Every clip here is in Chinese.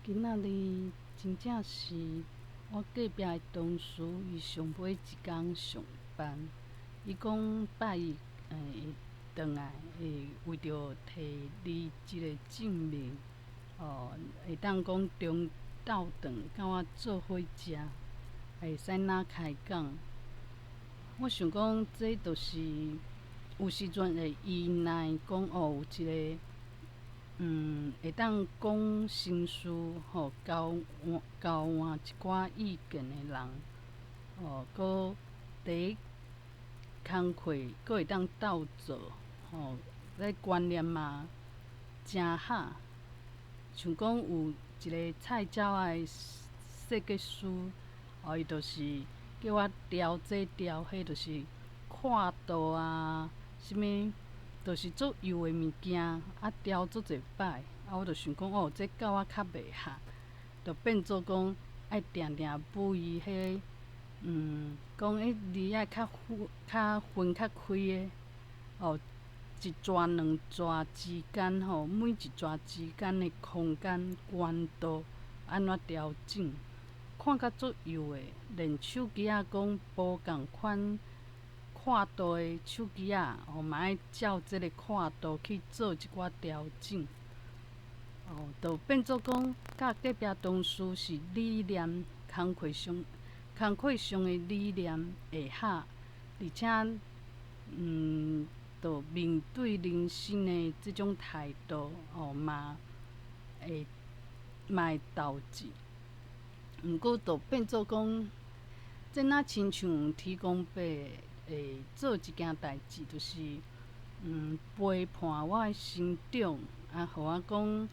今仔日真正是我隔壁的同事，伊上尾一工上班。伊讲拜一会转来，会为着摕你即个证明，会当讲中昼顿甲我做伙食，会使哪开讲。我想讲，这就是有时阵会依赖讲有一个。会当讲心事，交换一寡意见的人，搁第一工课，搁会当斗做，咧观念嘛真好。像讲有一个菜鸟仔的设计师，伊就是叫我调这调迄，就是看图啊，啥物。就是做油的物件，调做一摆，我就想讲，这甲我较袂合，就变做讲爱定定补伊迄，讲字爱较分较开的，一逝两逝之间，每一逝之间的空间宽度安怎调整，看甲足油的，连手机仔讲无共款。看度的手机仔，嘛爱照即个看度去做一寡调整，就变做讲，甲隔壁同事是理念工课上的理念会合，而且，就面对人生的即种态度，嘛会斗志。毋过，就变做讲，这若亲像天公伯。会做一件代志，就是陪伴我的成长，互我讲，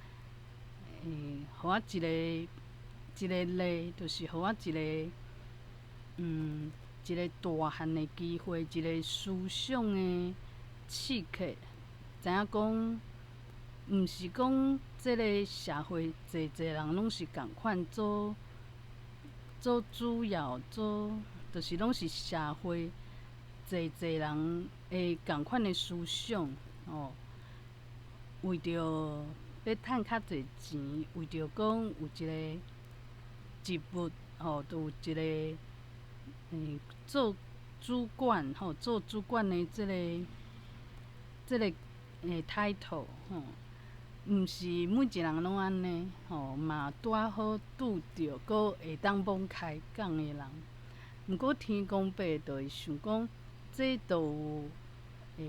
互我一个例，就是互我一个一个大汉的机会，一个思想的刺激，知影讲，毋是讲即个社会济人拢是共款做主要就是拢是社会。济人会共款的思想，为着要趁较济钱，为着讲有一个职务，就有一个做主管，做主管的即个title，毋是每一个人拢安尼，嘛拄仔好拄着，搁会当罔开讲的人。毋过天公伯就会想讲。这都有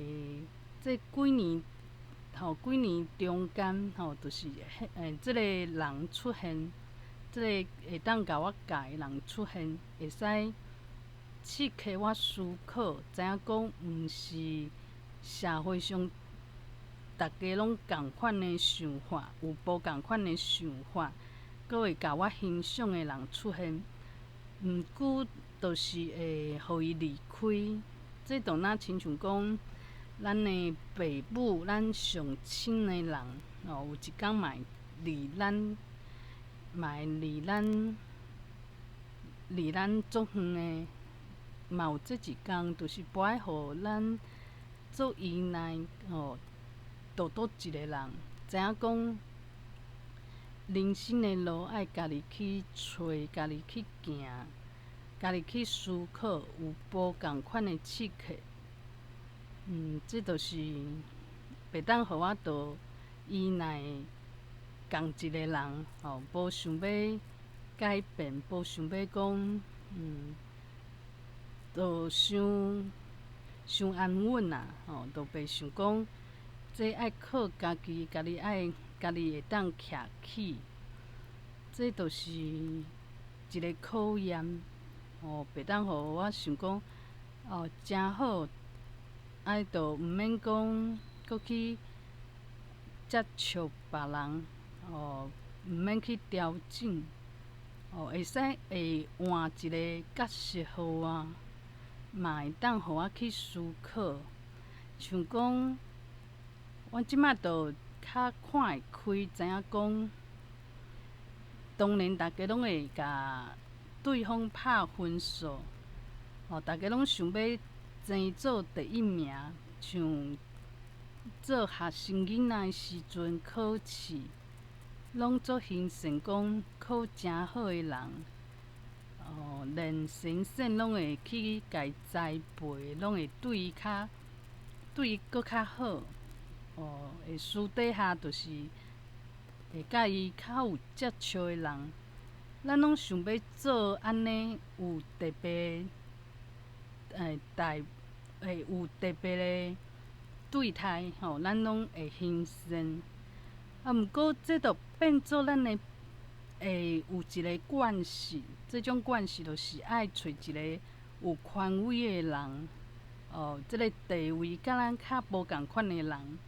这几年中间，就是这个人出现，这个会当甲我教的人出现，会使刺激我思考，知影讲毋是社会上大家拢共款的想法，有无共款的想法，搁会甲我欣赏的人出现，毋久就是会互伊离开。这就若亲像讲，咱的爸母，咱上亲的人，有一天嘛会离咱足远的，嘛有这一天，就是不爱互咱做依赖，倒一个人，知影讲，人生的路爱家己去找，家己去行。家己去思考，有无共款的刺激，这就是袂当互我倒依赖共一个人，无想要改变，无想要讲，就伤安稳啊，就袂想讲，这爱靠家己爱家己会当徛起，这就是一个考验。袂当互我想讲，真好，就毋免讲，搁去接触别人，毋免去调整，会使会换一个角色互我，嘛会当互我去思考。像讲，我即摆就较看会开，知影讲，当然大家拢会甲。对方拍分数，大家拢想要争做第一名。像做学生囡仔的时阵考试，拢做形成讲考诚好诶人，连先生拢会去家栽培，拢会对伊搁较好。会私底下就是会甲伊较有接触诶人，咱拢想要做安尼有特别有特别诶对待，咱拢会欣赏。毋过这着变做咱会有一个惯势，这种惯势就是爱找一个有权威诶人，即个地位甲咱较无共款诶人，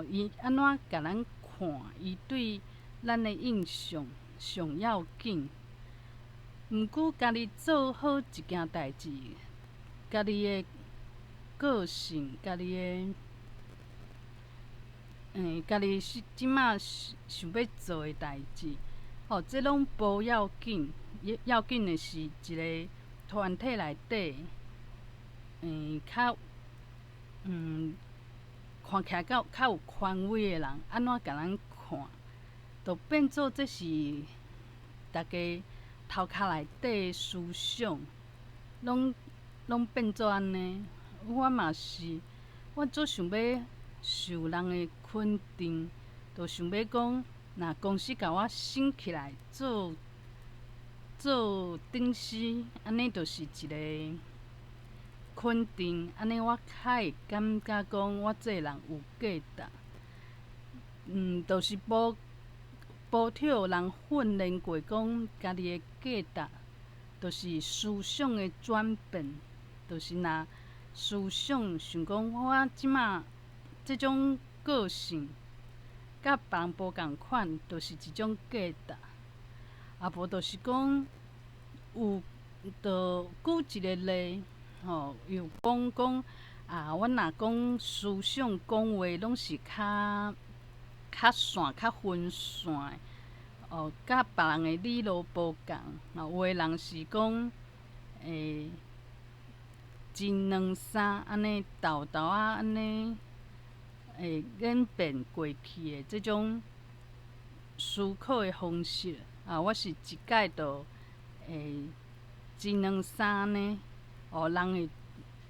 伊安怎甲咱看，伊对咱诶印象上要紧。毋过家己做好一件代志，家己诶个性，家己诶家己即马想要做诶代志，这拢无要紧。要紧诶是一个团体内底，较看起来较有权威诶人，安怎甲咱看，就变做这是大家头壳内底诶思想，拢变做安尼。我嘛是，我做想要受人诶肯定，就想要讲，若公司甲我升起来做顶司，安尼就是一个肯定，安尼我较会感觉讲我这个人有价值。就是无去互人训练过，讲家己诶价值，就是思想诶转变，就是若思想想讲我即马即种个性，甲别人无共款，就是一种价值。啊无就是讲着举一个例，又讲我若讲思想讲话拢是较散、较分散的，甲别人的理路无共。有的人是讲真两三安尼豆豆啊安尼，会演变过去的即种思考的方式。我是一概就真两三呢，人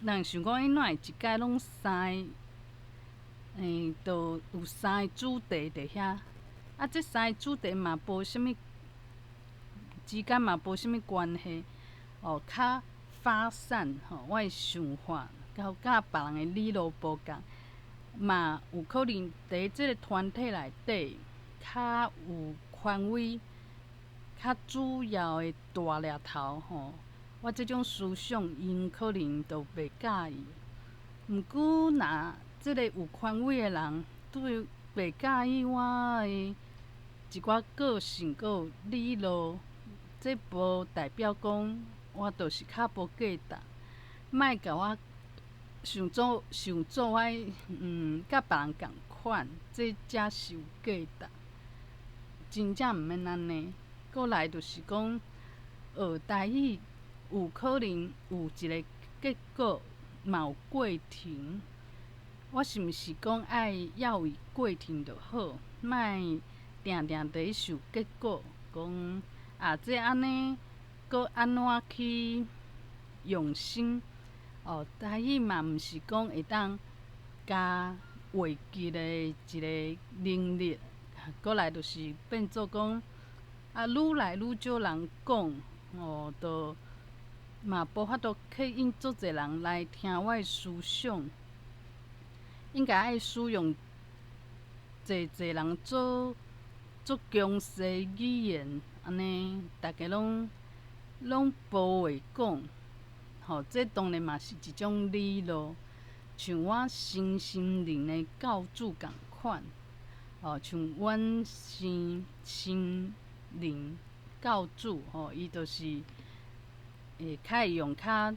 会想讲，哪会一概拢三个，就有三个主题伫遐。这三个主题嘛无啥物之间嘛无啥物关系，较发散。我的想法甲别人的理路无共，嘛有可能伫即个团体内底较有权威、较主要的大粒头。我即种思想，因可能就袂介意。毋过，若即个有权威的人对袂介意我的一寡个性，阁有理路，这无代表讲我就是较无价值。莫甲我想做我甲别人共款，这才是有价值。真正毋免安尼。过来就是讲，学台语有可能有一个结果，嘛有过程。我是毋是讲要有过程就好，莫定定伫受结果，讲这安尼，搁安怎去用心。台语嘛毋是讲会当加话剧的一个能力。过来就是变做讲，愈来愈少人讲，就嘛无法度吸引足侪人来听我的思想。应该爱使用侪人做强势语言，安尼大家拢无话讲。这当然嘛是一种理路，像我身心灵的教主共款。像阮心灵教主，伊就是较会用较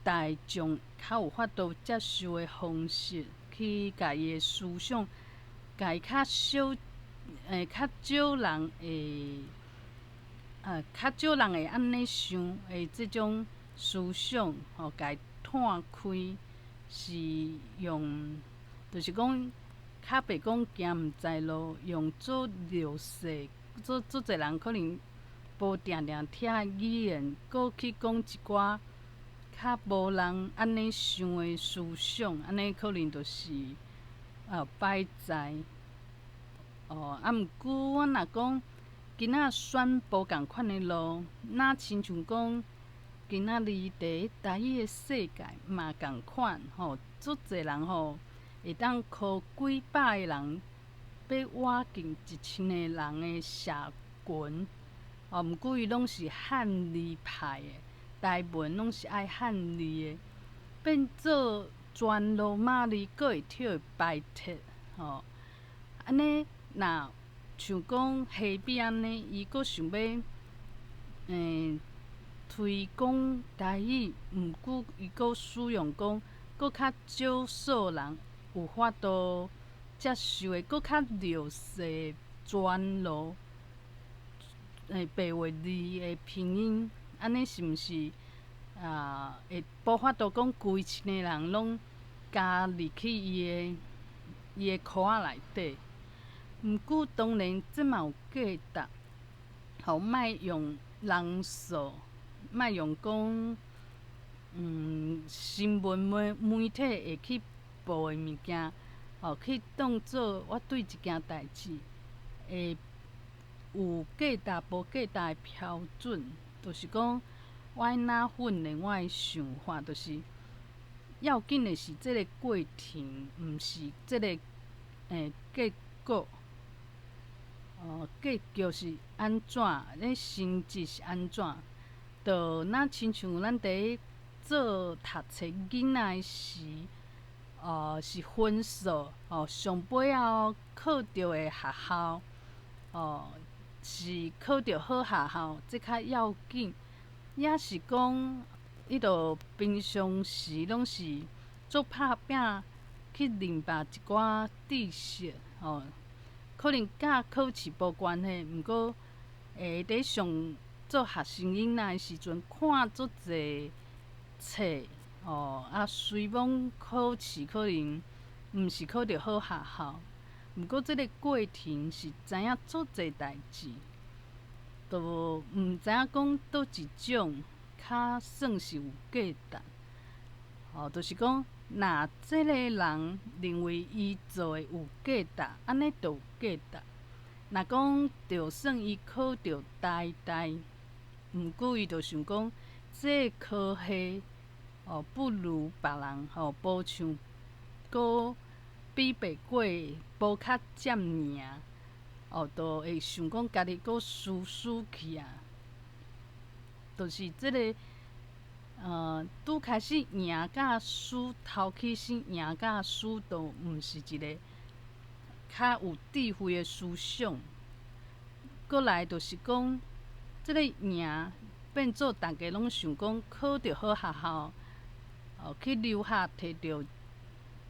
大众较有法度接受的方式，去甲伊的思想，甲伊较少人会安尼想的即种思想，甲伊拓开，是用，就是讲较袂讲行毋知路，用做劣势，做侪人可能无定定听语言，搁去讲一寡较无人安尼想的思想，安尼可能就是歹在。毋过我若讲今仔选无共款的路，若亲像讲今仔日伫台语的世界嘛共款足侪人会当靠几百个人要挖进1000个人的社群。毋过伊拢是汉字派的，台文拢是爱汉字的，变做全罗马字，佫会跳白帖安尼若像讲下笔安尼，伊佫想要推广台语，毋过伊佫使用讲佫较少数人有法度接受的，佫较劣势全罗白话字的拼音，安尼是毋是会无法度讲规1000个人拢加入去伊的壳仔内底？毋过当然，这嘛有价值，莫用人数，莫用讲新闻媒体会去报的物件，去当做我对一件代志会有价值无价值的标准。就是讲，我爱哪训练我的想法，就是要紧的是即个过程，毋是即个结果。结局是安怎？成绩是安怎？就若亲像咱伫咧做读册囡仔时，是分数上尾考着的学校，是考着好学校，这较要紧。也是讲，伊就平常时拢是做拍拼去练拔一寡知识可能甲考试无关系，毋过会伫上做学生囡仔的时阵，看足侪册随便考试可能毋是考着好学校，毋过即个过程是知影足侪代志，就毋知影讲倒一种较算是有价值。就是讲，若即个人认为伊做的有价值，安尼就有价值。若讲就算伊考着台，毋过伊就想讲，这个科系不如别人无像佫比袂过，无较占赢就会想讲家己佫输去啊。就是即个拄开始赢甲输，头起先赢甲输，都毋是一个较有智慧的思想。过来就是讲，即个赢变做大家拢想讲考着好学校，去留下摕着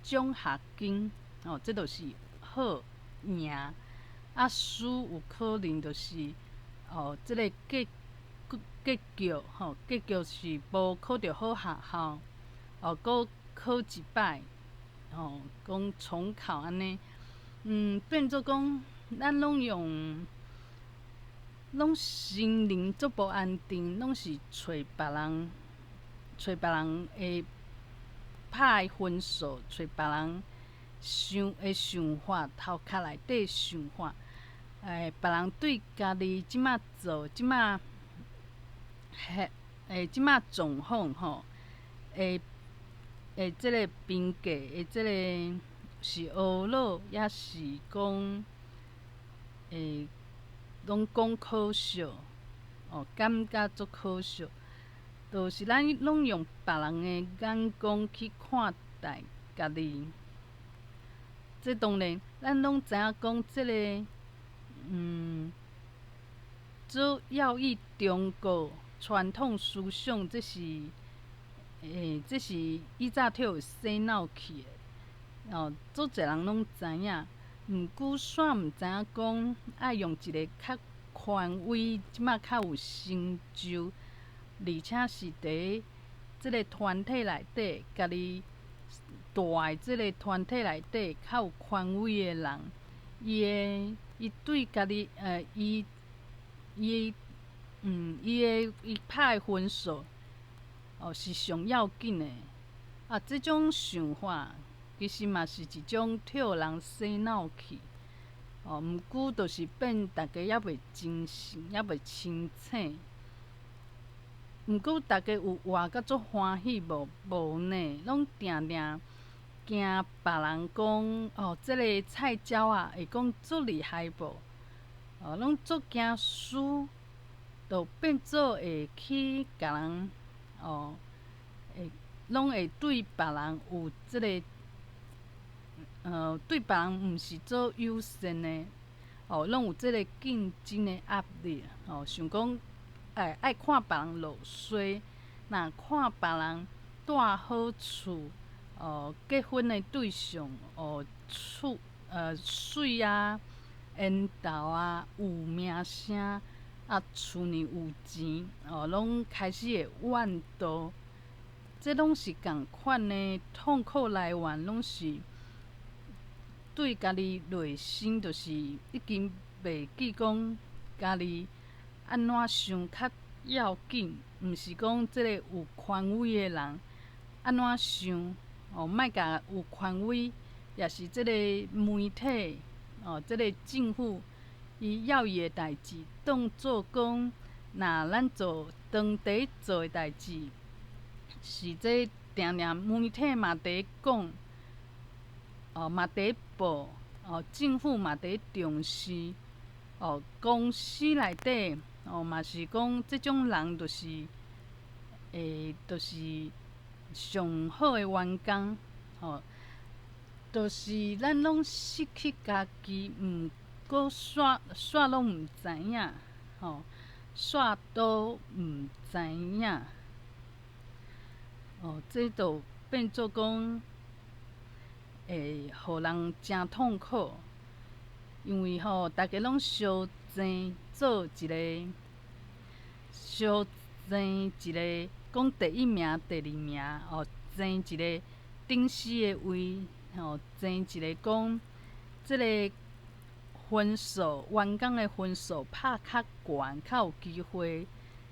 奖学金，这就是好赢。输有可能就是即个结局是无考着好学校，搁考一摆，讲重考安尼，变做讲咱拢心灵足无安定，拢是找别人的歹分数，找别人想法，头壳内底想法，别人对家己即马做即马状况即个评价即个是懊恼，也是讲拢讲可笑感觉足可笑。就是咱拢用别人的眼光去看待家己。这当然，咱拢知影讲即个做要以中国传统思想，这是以早摕有洗脑去的足侪人拢知影。毋过煞毋知影讲爱用一个较权威，即马较有成就，而且是伫即个团体内底，家己大诶即个团体内底较有权威诶人，伊对家己伊拍诶分数是上要紧诶。即种想法其实嘛是一种替互人洗脑去。毋过就是变大家还袂真实，还袂清醒。毋过大家有活甲足欢喜无呢？拢定定惊别人讲即个菜鸟会讲足厉害无？拢足惊输，就变做会去甲人拢会对别人有即个对别人毋是做友善的，拢有即个竞争的压力，想讲爱看别人落衰，若看别人住好厝，结婚的对象，水啊、缘投啊、有名声厝呢有钱，拢开始会怨妒。这拢是共款的痛苦来源，拢是对家己内心就是已经袂记讲家己安怎想较要紧，毋是讲即个有权威的人安怎想，莫甲有权威，也是即个媒体，即个政府伊要伊的代志，当做讲，若咱做当地做的代志。是这定定媒体嘛伫讲，嘛伫报，政府嘛伫重视，公司内底，嘛是讲即种人就是就是上好的员工，就是咱拢失去家己，毋过煞拢毋知影，煞都毋知影。这就变做讲，会互人真痛苦，因为大家拢相争做一个，相争一个讲第一名、第二名，争一个顶司的位，争一个讲即个分数，员工的分数拍较悬，较有机会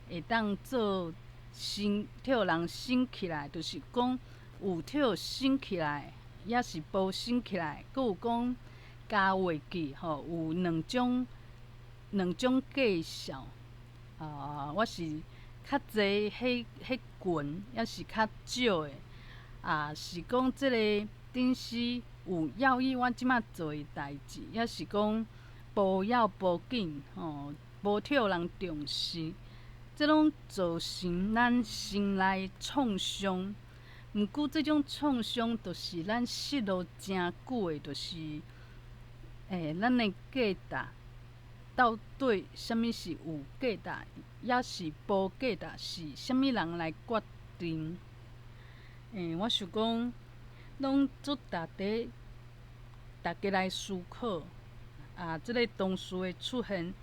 会当做。替互人升起来，就是讲有替互升起来，也是无升起来，阁有讲加袂记，有两种计数。我是较济迄群，也是较少的。是讲即个顶司有要伊我即摆做的代志，也是讲无要无紧，无替互人重视。这拢造成咱心内创伤，毋过这种创伤，就是咱失落诚久的，就是咱的价值到底啥物是有价值，也是无价值，是啥物人来决定？我想讲，拢做大家来思考。这个同事的出现，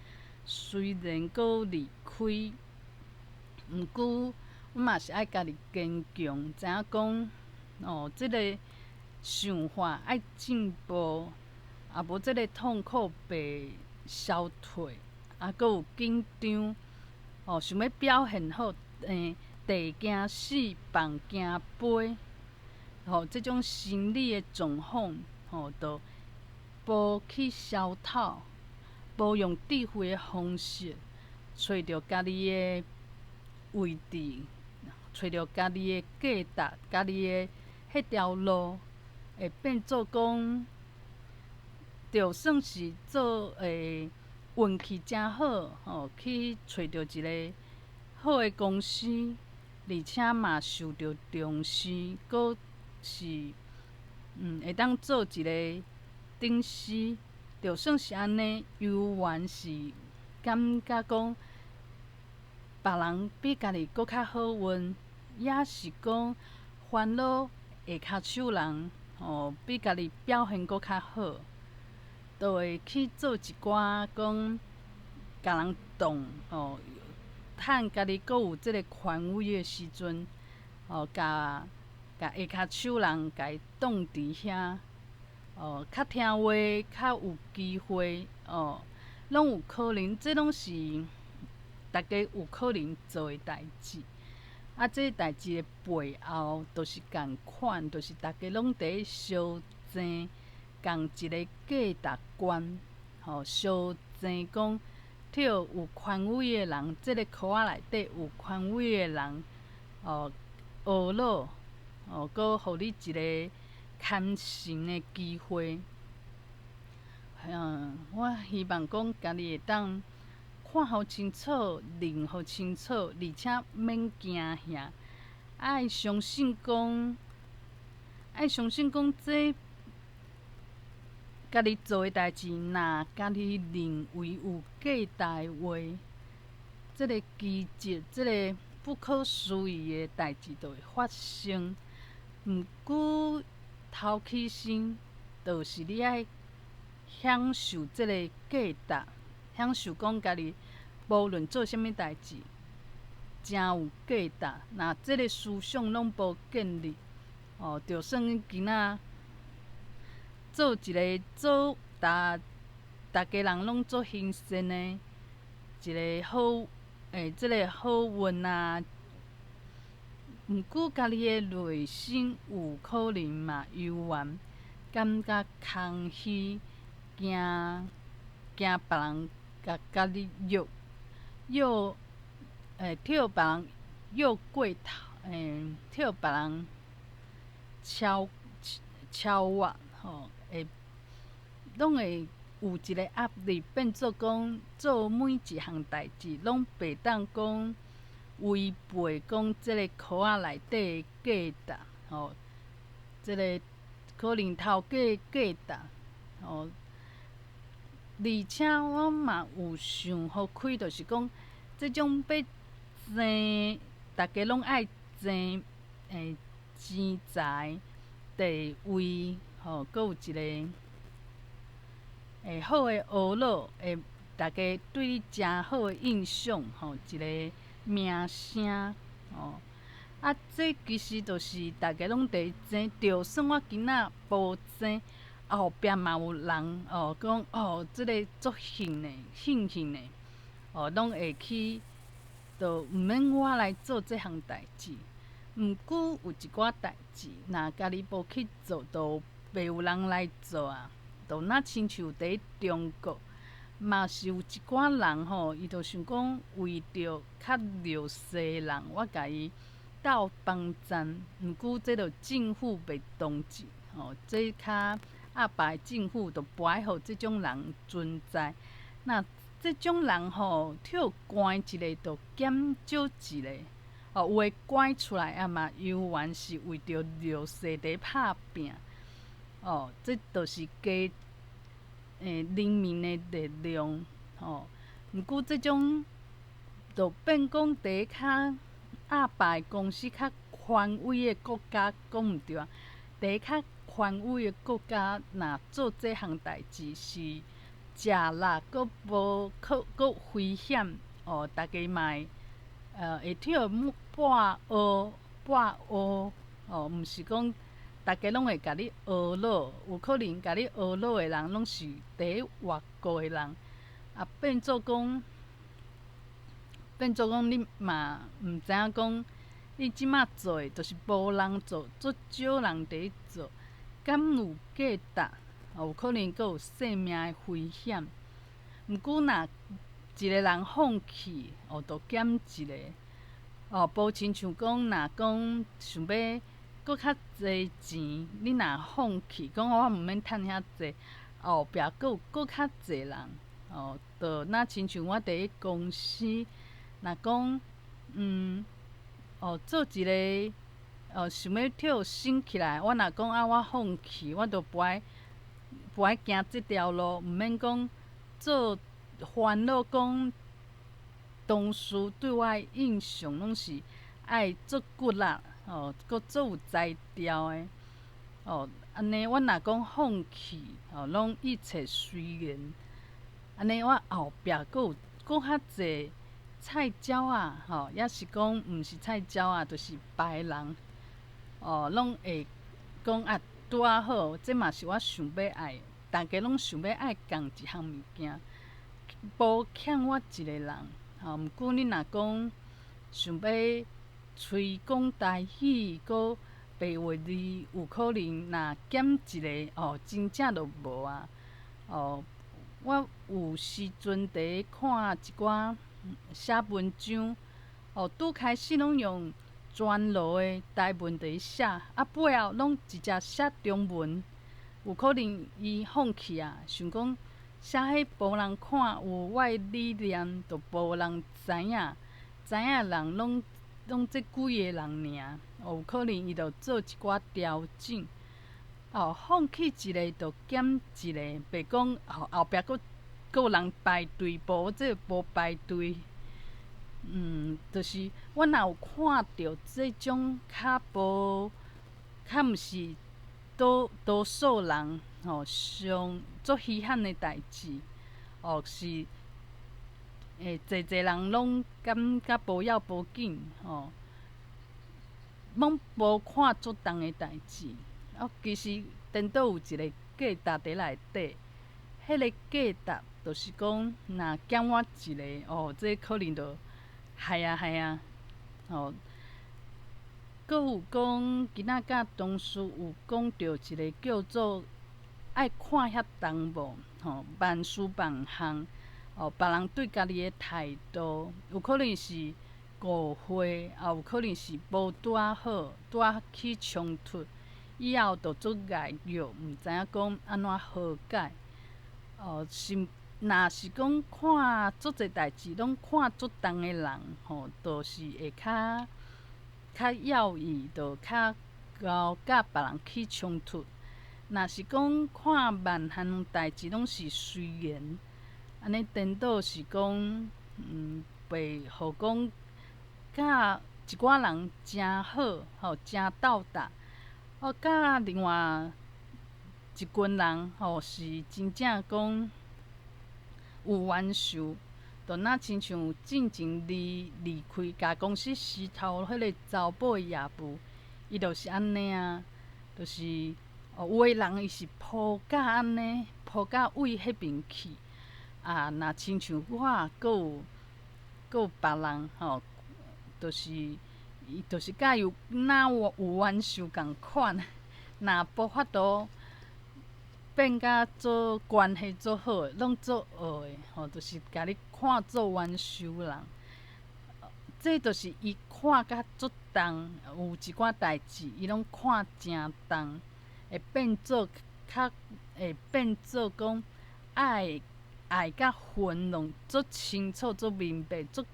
虽然阁离开。毋过，阮嘛是爱家己坚强，知影讲，即个想法爱进步，无即个痛苦袂消退，阁有紧张，想要表现好，地惊死，放惊飞，即种心理的状况，就无去消透，无用智慧的方式，找着家己的。位置，找着家己的价值，家己的迄条路，会变做讲，就算是做运气真好，去找着一个好的公司，而且嘛受到重视，阁是会当做一个顶司，就算是安尼，犹原是感觉讲。别人比家己搁较好运，也是讲烦恼下骹手人，比家己表现搁较好，就会去做一寡讲，甲人动，趁家己搁有即个权威的时阵，甲甲下骹手人甲伊挡伫遐，较听话，较有机会，拢有可能，这拢是大家有可能做诶代志。啊，这代志诶背后，著是共款，著是大家拢伫咧相争，共一个价值观，相争讲，摕有权威诶人，即个箍仔内底有权威诶人，学老，搁互你一个牵绳诶机会。我希望讲家己会当看互清楚，认互清楚，而且免惊吓。爱相信讲，这家己做诶代志，若家己认为有价值诶话，即个奇迹，即个不可思议诶代志就会发生。毋过头起身，就是你爱享受即个价值，享受讲家己无论做啥物代志，真有价值。若即个思想拢无建立，就算今仔做一个大家人拢做兴盛的一个好即个好运啊。毋过家己的内心有可能嘛幽怨，感觉空虚，惊别人甲家己约，替别人约过头，替别人超越，会拢会有一个压力，变做讲做每一项代志拢袂当讲违背讲即个箍仔内底的价值，即个可能头家的价值，而且我嘛有想好开，就是讲即种要争，大家拢爱争，钱财、地位，搁有一个好诶学老，大家对你诚好诶印象，一个名声，啊，这其实就是大家拢伫争，就算我今仔无争，后壁嘛有人讲即个足幸诶，拢会去，就毋免我来做即项代志。毋过有一寡代志，若家己无去做，就袂有人来做啊。就若亲像伫中国，嘛是有一寡人伊就想讲为着较弱势诶人，我甲伊斗帮衬。毋过这着政府袂同志，这较压迫诶政府就不爱互即种人存在。那即种人替关一个，就减少一个。有诶关出来啊嘛，犹原是为着弱势伫拍拼。这就是家人民诶力量。毋过即种就变讲伫较压迫诶公司、较权威诶国家，讲毋对啊。伫较权威诶国家，若做即项代志是食力，搁无搁危险，大家嘛会替半学，毋是讲大家拢会甲你学老，有可能甲你学老诶人，拢是伫咧外国诶人，变做讲你嘛毋知影讲，你即马做诶，就是无人做，足少人伫咧做，敢有价值？有可能阁有性命诶危险。毋过若一个人放弃，就减一个。无亲像讲，若讲想要搁较济钱，你若放弃，讲我毋免趁遐济，后壁阁有搁较济人，就若亲像我伫咧公司，若讲做一个想要跳升起来，我若讲我放弃，我就不爱行即条路，毋免讲做烦恼讲。同事对我诶印象拢是爱足骨力，搁足有才调诶，安尼我若讲放弃，拢一切随缘。安尼我后壁搁较济菜鸟啊，抑是讲毋是菜鸟啊，就是别人，拢会讲啊，拄啊好，这嘛是我想要爱的。大家拢想要爱共一项物件，无欠我一个人。毋过你若讲想要喙讲台语，搁白话字，有可能若减一个，真正就无啊。我有时阵伫看一寡写文章，拄开始拢用全罗的台文伫写，尾后拢直接写中文。有可能伊放弃啊，想讲写迄无人看，有我的理念，就无人知影。知影的人拢这几个人尔，有可能伊就做一寡调整。放弃一个就减一个，袂讲后壁佫有人排队，无这无排队。就是我若有看到这种较毋是多数人上足稀罕的代志，是侪人拢感觉无要无紧，拢无看足重的代志。其实颠倒有一个价值伫内底，迄个价值就是讲，若减我一个，这可能就害啊。搁有讲，今仔甲同事有讲到一个叫做爱看遐重无，万事万项，别人对家己的态度，有可能是误会，也有可能是无拄啊好，拄啊起冲突。以后就做碍虐，毋知影讲安怎和解。若是讲看足侪代志，拢看足重的人，就是会较要义，就较高甲别人起冲突。若是讲看万项代志拢是随缘，安尼颠倒是讲，袂互讲甲一寡人真好，真斗搭。甲另外一群人是真正讲有冤仇，就若亲像进前离开甲公司石头迄个查某的业务，伊就是安尼啊，就是有的人伊是抱甲安尼，抱甲为迄边去。若亲像我，搁有别人就是伊就是甲有有冤仇共款，若无法度变甲做关系做好诶，拢做恶诶，就是甲你看做冤仇人。这就是伊看甲足重，有一寡代志伊拢看诚重，会变做讲爱甲恨拢足清楚、足明白、足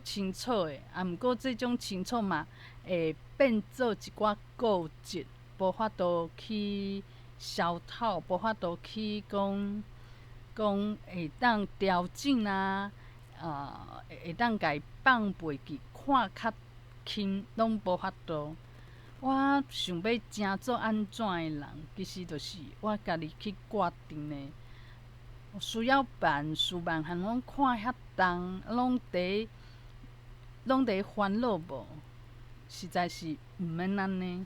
清楚诶。毋过这种清楚嘛，会变做一寡固执，无法度去消透，无法度去讲会当调整啊，会当家放袂记，看较轻，拢无法度。我想要真做安怎的人，其实就是我家己去决定的。需要万事万项拢看遐重，拢伫烦恼无，实在是毋免安尼。